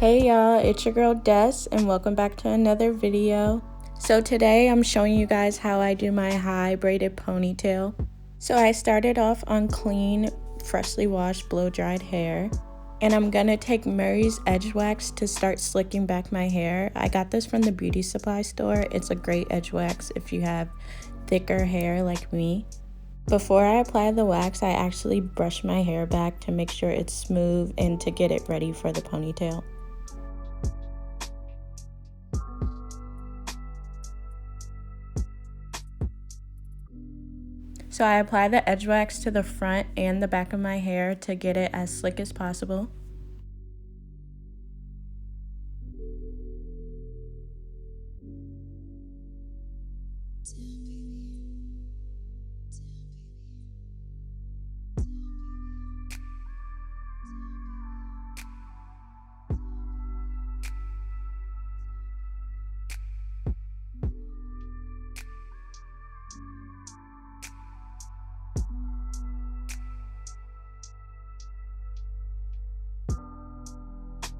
Hey y'all, it's your girl Des and welcome back to another video. So today I'm showing you guys how I do my high braided ponytail. So I started off on clean, freshly washed, blow dried hair. And I'm gonna take Murray's Edge Wax to start slicking back my hair. I got this from the beauty supply store. It's a great edge wax if you have thicker hair like me. Before I apply the wax, I actually brush my hair back to make sure it's smooth and to get it ready for the ponytail. So I apply the edge wax to the front and the back of my hair to get it as slick as possible.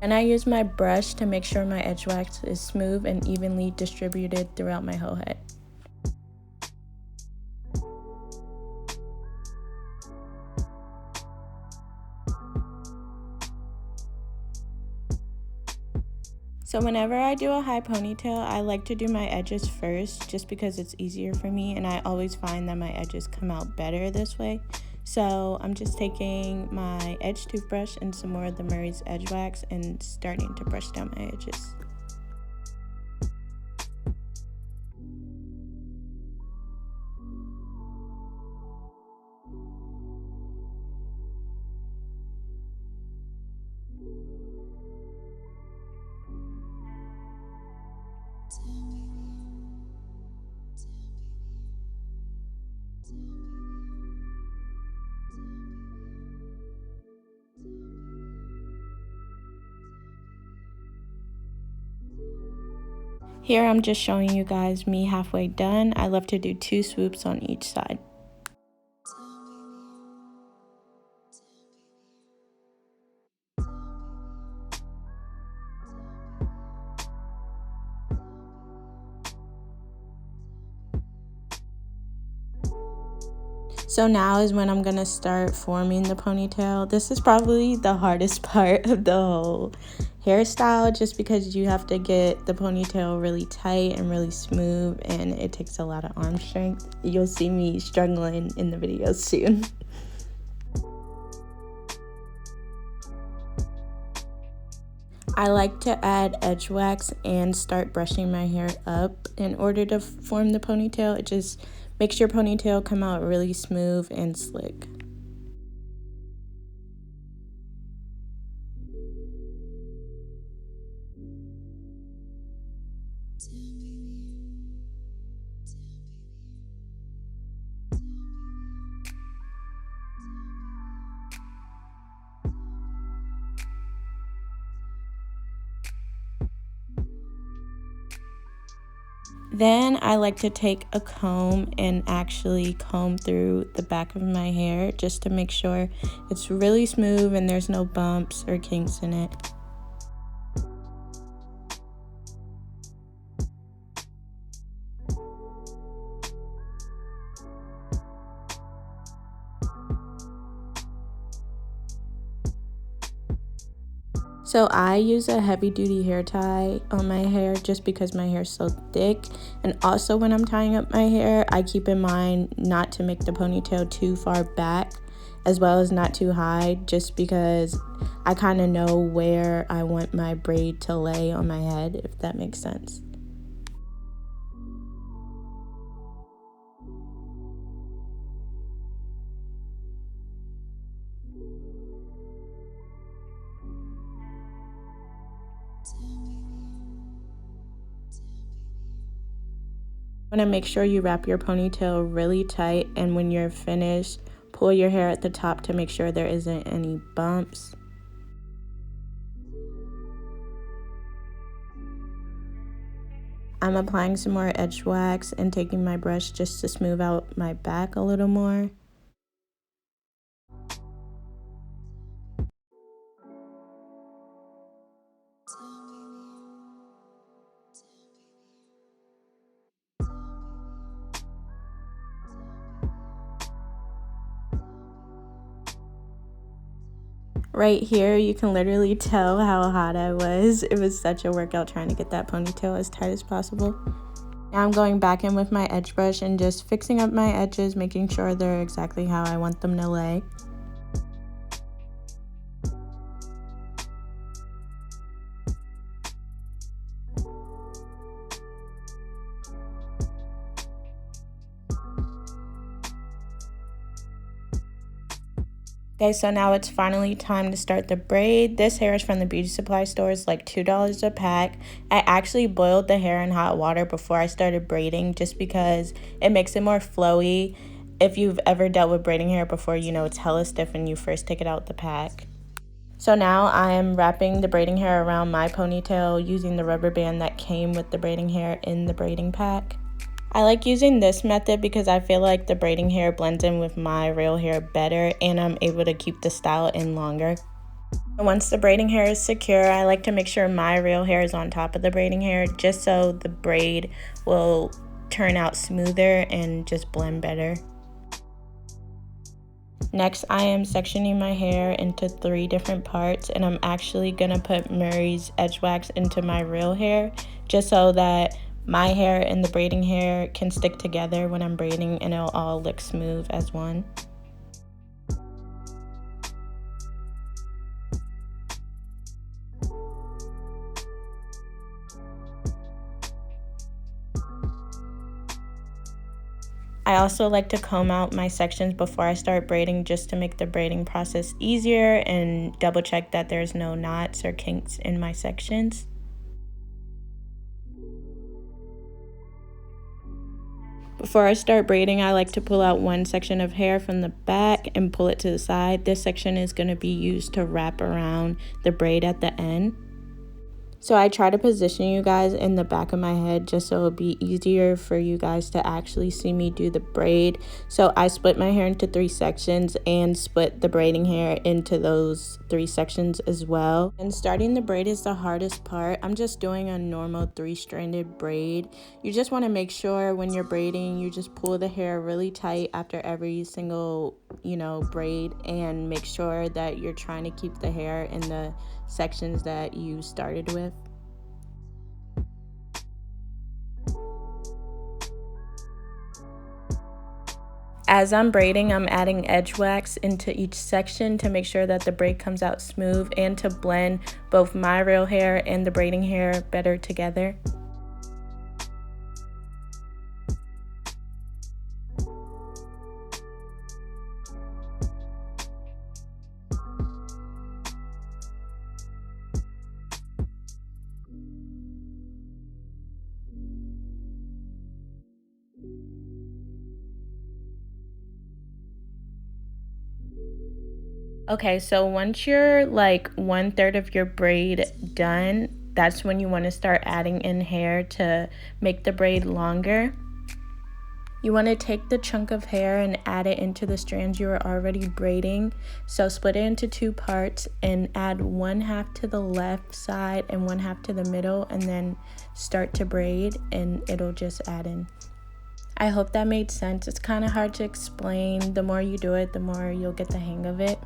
And I use my brush to make sure my edge wax is smooth and evenly distributed throughout my whole head. So whenever I do a high ponytail, I like to do my edges first just because it's easier for me, and I always find that my edges come out better this way. So I'm just taking my edge toothbrush and some more of the Murray's Edge Wax and starting to brush down my edges. Here I'm just showing you guys me halfway done. I love to do 2 swoops on each side. So now is when I'm gonna start forming the ponytail. This is probably the hardest part of the whole hairstyle just because you have to get the ponytail really tight and really smooth, and it takes a lot of arm strength. You'll see me struggling in the video soon. I like to add edge wax and start brushing my hair up in order to form the ponytail. It just makes your ponytail come out really smooth and slick. Then I like to take a comb and actually comb through the back of my hair just to make sure it's really smooth and there's no bumps or kinks in it. So I use a heavy duty hair tie on my hair just because my hair is so thick, and also when I'm tying up my hair I keep in mind not to make the ponytail too far back as well as not too high, just because I kind of know where I want my braid to lay on my head, if that makes sense. Want to make sure you wrap your ponytail really tight, and when you're finished, pull your hair at the top to make sure there isn't any bumps. I'm applying some more edge wax and taking my brush just to smooth out my back a little more. Right here, you can literally tell how hot I was. It was such a workout trying to get that ponytail as tight as possible. Now I'm going back in with my edge brush and just fixing up my edges, making sure they're exactly how I want them to lay. Okay, so now it's finally time to start the braid. This hair is from the beauty supply store. It's like $2 a pack. I actually boiled the hair in hot water before I started braiding just because it makes it more flowy. If you've ever dealt with braiding hair before, you know it's hella stiff when you first take it out the pack. So now I am wrapping the braiding hair around my ponytail using the rubber band that came with the braiding hair in the braiding pack. I like using this method because I feel like the braiding hair blends in with my real hair better and I'm able to keep the style in longer. Once the braiding hair is secure, I like to make sure my real hair is on top of the braiding hair just so the braid will turn out smoother and just blend better. Next, I am sectioning my hair into 3 different parts, and I'm actually gonna put Murray's edge wax into my real hair just so that my hair and the braiding hair can stick together when I'm braiding and it'll all look smooth as one. I also like to comb out my sections before I start braiding just to make the braiding process easier and double check that there's no knots or kinks in my sections. Before I start braiding, I like to pull out one section of hair from the back and pull it to the side. This section is going to be used to wrap around the braid at the end. So I try to position you guys in the back of my head just so it'll be easier for you guys to actually see me do the braid. So I split my hair into 3 sections and split the braiding hair into those 3 sections as well. And starting the braid is the hardest part. I'm just doing a normal 3-stranded braid. You just want to make sure when you're braiding, you just pull the hair really tight after every single, braid, and make sure that you're trying to keep the hair in the sections that you started with. As I'm braiding, I'm adding edge wax into each section to make sure that the braid comes out smooth and to blend both my real hair and the braiding hair better together. Okay, so once you're like 1/3 of your braid done, that's when you want to start adding in hair to make the braid longer. You want to take the chunk of hair and add it into the strands you were already braiding. So split it into 2 parts and add 1/2 to the left side and 1/2 to the middle, and then start to braid and it'll just add in. I hope that made sense. It's kind of hard to explain. The more you do it, the more you'll get the hang of it.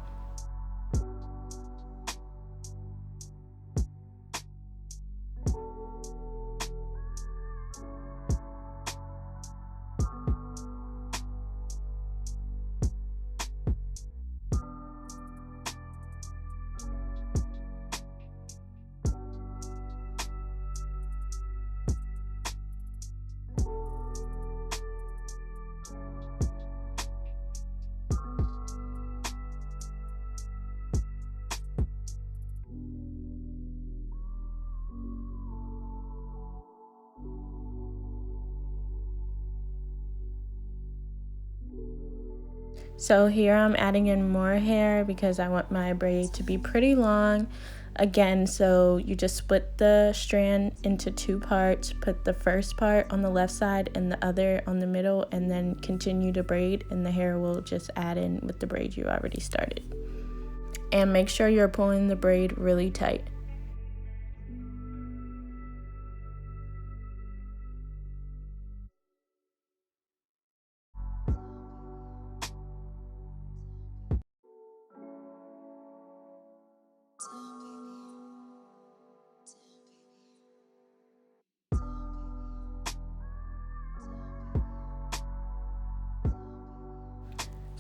So here I'm adding in more hair because I want my braid to be pretty long. Again, so you just split the strand into 2 parts, put the first part on the left side and the other on the middle, and then continue to braid, and the hair will just add in with the braid you already started. And make sure you're pulling the braid really tight.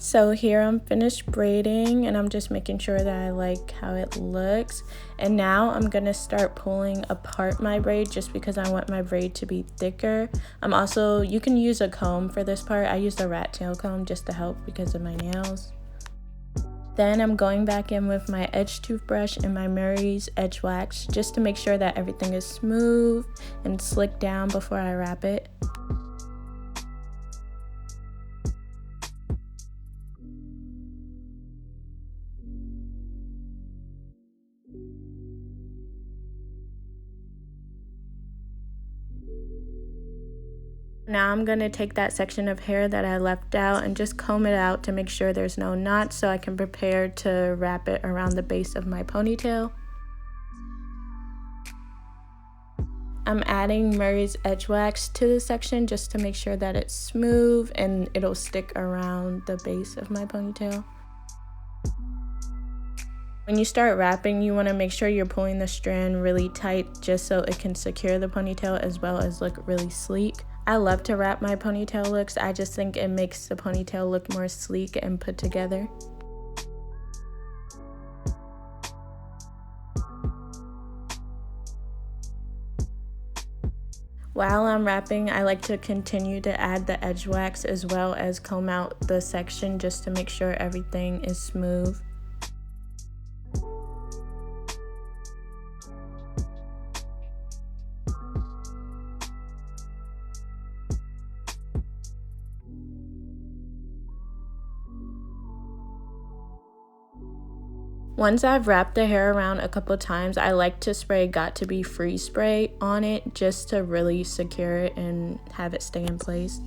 So here I'm finished braiding and I'm just making sure that I like how it looks. And now I'm gonna start pulling apart my braid just because I want my braid to be thicker. You can use a comb for this part. I used a rat tail comb just to help because of my nails. Then I'm going back in with my edge toothbrush and my Murray's edge wax just to make sure that everything is smooth and slicked down before I wrap it. Now I'm going to take that section of hair that I left out and just comb it out to make sure there's no knots so I can prepare to wrap it around the base of my ponytail. I'm adding Murray's edge wax to the section just to make sure that it's smooth and it'll stick around the base of my ponytail. When you start wrapping, you want to make sure you're pulling the strand really tight just so it can secure the ponytail as well as look really sleek. I love to wrap my ponytail looks. I just think it makes the ponytail look more sleek and put together. While I'm wrapping, I like to continue to add the edge wax as well as comb out the section just to make sure everything is smooth. Once I've wrapped the hair around a couple times, I like to spray Got To Be Free spray on it just to really secure it and have it stay in place.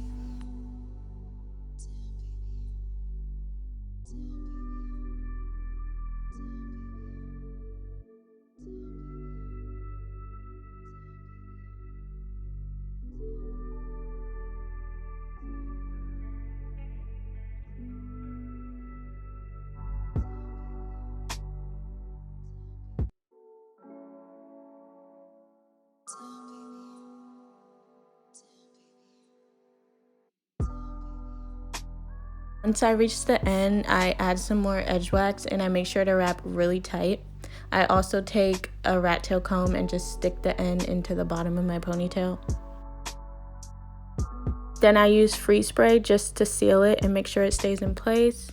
Once I reach the end, I add some more edge wax and I make sure to wrap really tight. I also take a rat tail comb and just stick the end into the bottom of my ponytail. Then I use free spray just to seal it and make sure it stays in place.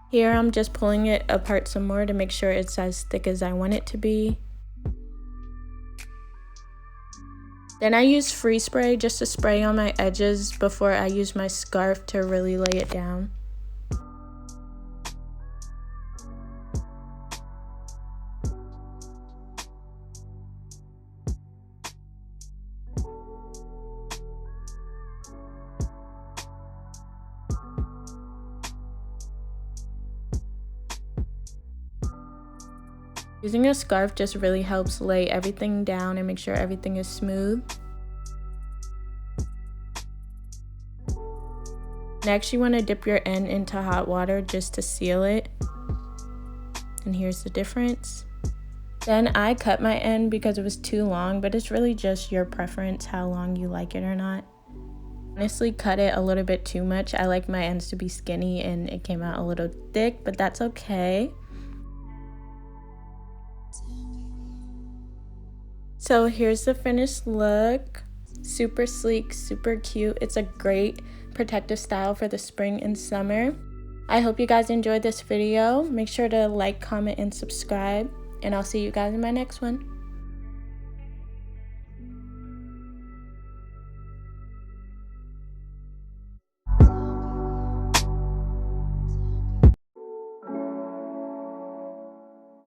Here I'm just pulling it apart some more to make sure it's as thick as I want it to be. Then I use free spray just to spray on my edges before I use my scarf to really lay it down. Using a scarf just really helps lay everything down and make sure everything is smooth. Next, you want to dip your end into hot water just to seal it. And here's the difference. Then I cut my end because it was too long, but it's really just your preference how long you like it or not. Honestly, cut it a little bit too much. I like my ends to be skinny and it came out a little thick, but that's okay. So here's the finished look. Super sleek, super cute. It's a great protective style for the spring and summer. I hope you guys enjoyed this video. Make sure to like, comment, and subscribe. And I'll see you guys in my next one.